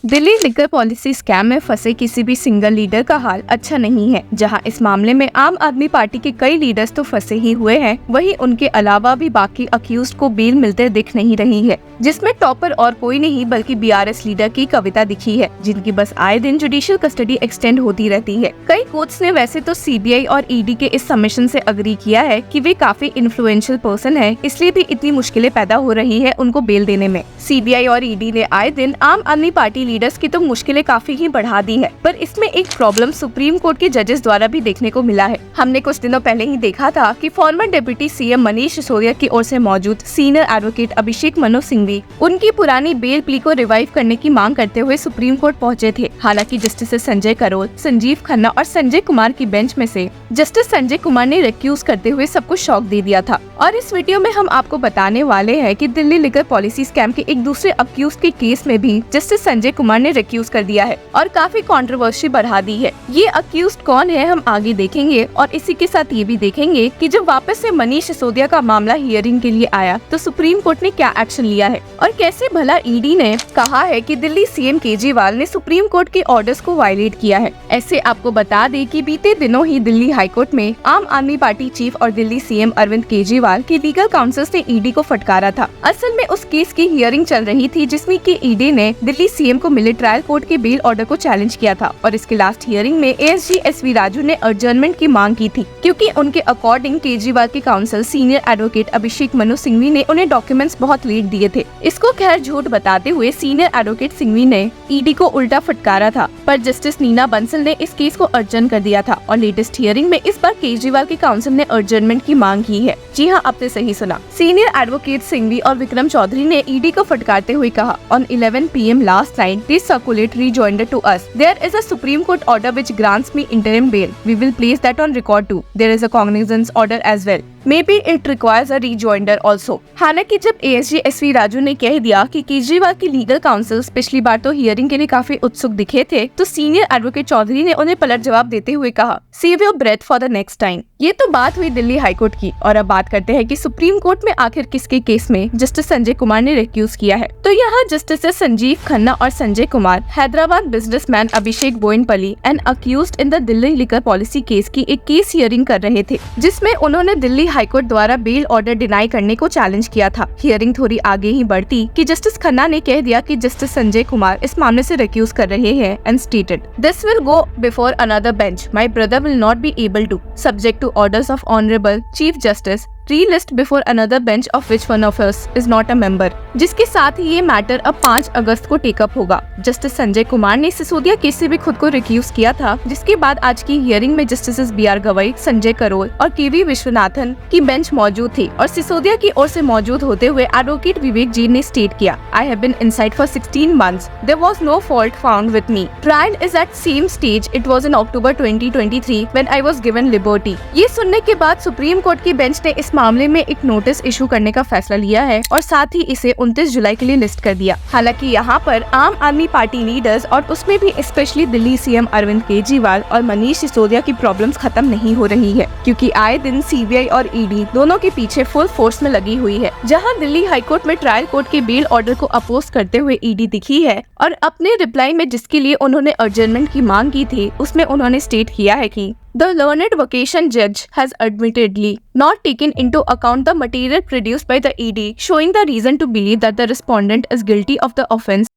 Delhi liquor policy scam में फंसे किसी भी सिंगल लीडर का हाल अच्छा नहीं है। जहां इस मामले में आम आदमी पार्टी के कई लीडर्स तो फंसे ही हुए हैं, वहीं उनके अलावा भी बाकी अक्यूज्ड को बेल मिलते दिख नहीं रही है, जिसमें टॉपर और कोई नहीं बल्कि बीआरएस लीडर की कविता दिखी है, जिनकी बस आए दिन जुडिशियल कस्टडी एक्सटेंड होती रहती है। कई कोर्ट्स ने वैसे तो सीबीआई और ईडी के इस सबमिशन से अग्री किया है कि वे काफी इन्फ्लुएंशियल पर्सन है, इसलिए भी इतनी मुश्किलें पैदा हो रही है उनको बेल देने में। सीबीआई और ईडी ने आए दिन आम आदमी पार्टी लीडर्स की तो मुश्किलें काफी ही बढ़ा दी है, पर इसमें एक प्रॉब्लम सुप्रीम कोर्ट के जजेस द्वारा भी देखने को मिला है। हमने कुछ दिनों पहले ही देखा था कि farmer deputy CM Manish Sisodia की ओर से मौजूद सीनियर एडवोकेट अभिषेक मनु सिंघवी उनकी पुरानी बेल प्ली को रिवाइव करने की मांग करते हुए सुप्रीम कोर्ट पहुंचे थे। हालांकि जस्टिस संजय करोल, संजीव खन्ना और संजय कुमार की बेंच में से जस्टिस संजय कुमार ने रिक्यूज करते हुए सबको शॉक दे दिया था। और इस वीडियो में हम आपको बताने वाले हैं कि दिल्ली लिकर पॉलिसी स्कैम के एक दूसरे अक्यूज के केस में भी जस्टिस संजय कुमार ने रिक्यूज कर दिया है और काफी कंट्रोवर्सी बढ़ा दी है। ये अक्यूज्ड कौन है हम आगे देखेंगे, और इसी के साथ ये भी देखेंगे कि जब वापस से मनीष सिसोदिया का मामला हियरिंग के लिए आया तो सुप्रीम कोर्ट ने क्या एक्शन लिया है, और कैसे भला ईडी ने कहा है कि दिल्ली सीएम केजरीवाल ने सुप्रीम कोर्ट के ऑर्डर्स को वायलेट किया है। ऐसे आपको बता दें कि बीते दिनों ही दिल्ली हाईकोर्ट में आम आदमी पार्टी चीफ और दिल्ली सीएम अरविंद केजरीवाल के लीगल काउंसिल्स ने ईडी को फटकारा था। असल में उस केस की हियरिंग चल रही थी जिसमें कि ईडी ने दिल्ली सीएम को मिले ट्रायल कोर्ट के बेल ऑर्डर को चैलेंज किया था, और इसके लास्ट हियरिंग में एएसजी एसवी राजू ने एडजर्नमेंट की मांग की थी, क्योंकि उनके अकॉर्डिंग केजरीवाल के council senior advocate Abhishek Manu Singhvi ने उन्हें डॉक्यूमेंट्स बहुत लेट दिए थे। इसको खैर झूठ बताते हुए सीनियर एडवोकेट सिंघवी ने ईडी को उल्टा फटकारा था, पर जस्टिस नीना बंसल ने इस केस को अर्जन कर दिया था और लेटेस्ट हियरिंग में इस बार केजरीवाल के काउंसिल ने अर्जनमेंट की मांग की है। जी हाँ, आपने सही सुना। सीनियर एडवोकेट सिंघवी और विक्रम चौधरी ने ईडी को फटकारते हुए कहा, on 11 PM last night they circulate rejoinder to us. There is a Supreme Court order which grants me interim bail. We will place that on record too. There is a cognizance order as well. Maybe it requires a rejoinder also. हालांकि जब ASG SV Raju ने कह दिया कि केजरीवाल की legal council पिछली बार तो hearing के लिए काफी उत्सुक दिखे थे, तो सीनियर एडवोकेट चौधरी ने उन्हें पलट जवाब देते हुए कहा, save your breath for the next time. ये तो बात हुई दिल्ली हाईकोर्ट की, और अब बात करते हैं कि सुप्रीम कोर्ट में आखिर किसके केस में जस्टिस संजय कुमार ने रिक्यूज किया है। तो यहाँ जस्टिस संजीव खन्ना और Sanjay Kumar Hyderabad businessman Abhishek Boinpally and accused in the Delhi liquor policy case की एक केस हियरिंग कर रहे थे, जिसमें उन्होंने दिल्ली हाईकोर्ट द्वारा बेल ऑर्डर डिनाई करने को चैलेंज किया था। हियरिंग थोड़ी आगे ही बढ़ती कि जस्टिस खन्ना ने कह दिया कि जस्टिस संजय कुमार इस मामले से रिक्यूज कर रहे हैं and stated, this will go before another bench, my brother will not be able to, subject to orders of honourable chief justice, relist before another bench of which one of us is not a member। जिसके साथ ही ये matter अब 5 अगस्त को take up होगा। Justice Sanjay Kumar ने Sisodia case से भी खुद को रिक्यूज किया था, जिसके बाद आज की हियरिंग में जस्टिस बीआर गवई, संजय करोल और केवी विश्वनाथन की बेंच मौजूद थी, और सिसोदिया की ओर से मौजूद होते हुए एडवोकेट विवेक जी ने स्टेट किया, I have been inside for 16 months, there was no fault found with me, trial is at same stage, it was in October 2023 when I was given liberty. ये सुनने के बाद सुप्रीम कोर्ट की बेंच ने इस मामले में एक नोटिस इशू करने का फैसला लिया है और साथ ही इसे 29 जुलाई के लिए लिस्ट कर दिया। हालांकि यहाँ पर आम आदमी पार्टी लीडर्स और उसमें भी स्पेशली दिल्ली सीएम अरविंद केजरीवाल और मनीष सिसोदिया की प्रॉब्लम्स खत्म नहीं हो रही है, क्योंकि आए दिन सीबीआई और ईडी दोनों के पीछे फुल फोर्स में लगी हुई है। जहाँ दिल्ली हाईकोर्ट में ट्रायल कोर्ट के बेल ऑर्डर को अपोज करते हुए ईडी दिखी है, और अपने रिप्लाई में जिसके लिए उन्होंने अर्जनमेंट की मांग की थी उसमें उन्होंने स्टेट किया है कि The learned vacation judge has admittedly not taken into account the material produced by the ED, showing the reason to believe that the respondent is guilty of the offence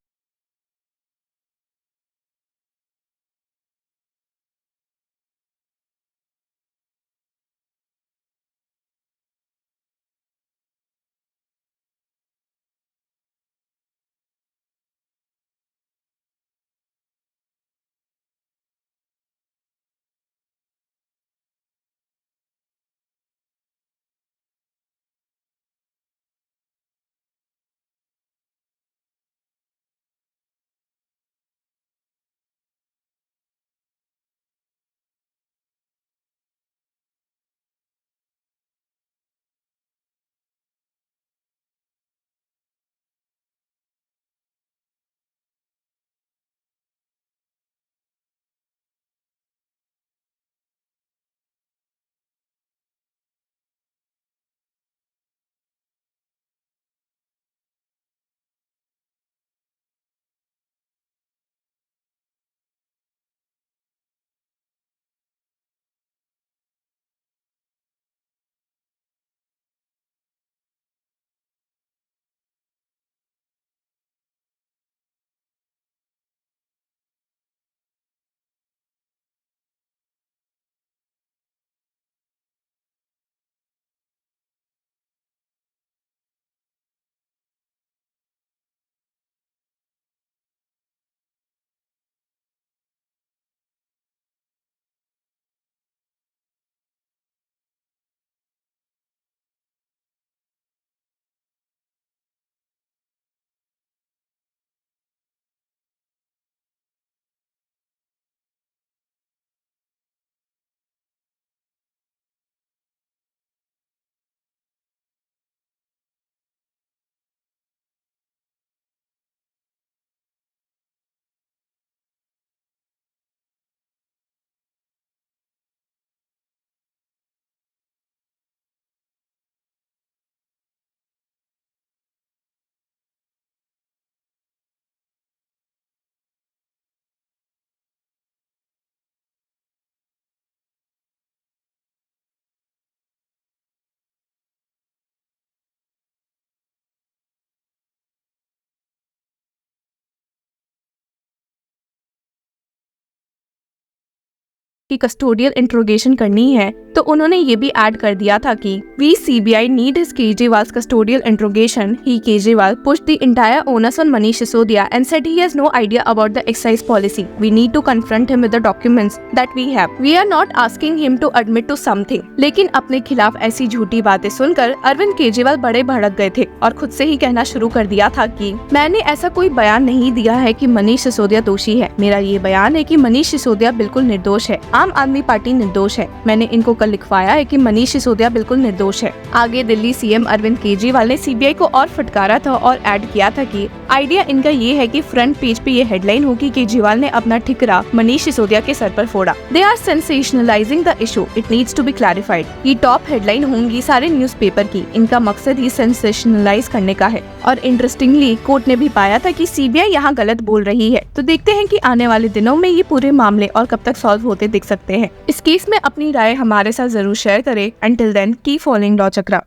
कि कस्टोडियल इंट्रोगेशन करनी है तो उन्होंने ये भी add कर दिया था कि we CBI need his Kejriwal's custodial interrogation. He Kejriwal pushed the entire onus on Manish Sisodia and said he has no idea about the excise policy. We need to confront him with the documents that we have. We are not asking him to admit to something. लेकिन अपने खिलाफ ऐसी झूठी बातें सुनकर अरविंद केजरीवाल बड़े भड़क गए थे और खुद से ही कहना शुरू कर दिया था कि मैंने ऐसा कोई बयान नहीं दिया है कि मनीष सिसोदिया दोषी है. मेरा ये बयान है कि मनीष सिसोदिया बिल्कुल निर्दोष है. आम आदमी पार्टी निर्दोष है. मैंने इनको कल लिखवाया है कि मनीष सिसोदिया बिल्कुल निर्दोष है. आगे दिल्ली CM अरविंद केजरीवाल ने CBI को और फटकारा था और ऐड किया था कि आइडिया इनका ये है कि फ्रंट पेज पे ये हेडलाइन होगी कि केजरीवाल ने अपना ठिकरा मनीष सिसोदिया के सर पर फोड़ा. They are sensationalizing the issue. It needs to be clarified. ये टॉप हेडलाइन होंगी सारे न्यूज़पेपर की. इनका मकसद ही सेंसेशनलाइज करने का है. और इंटरेस्टिंगली कोर्ट ने भी पाया था कि CBI यहाँ गलत बोल रही है. तो देखते हैं कि आने वाले दिनों में ये पूरे मामले और कब तक सॉल्व होते दिख सकते हैं. इस केस में अपनी राय हमारे साथ जरूर शेयर करें. Until then, keep following law चक्रा.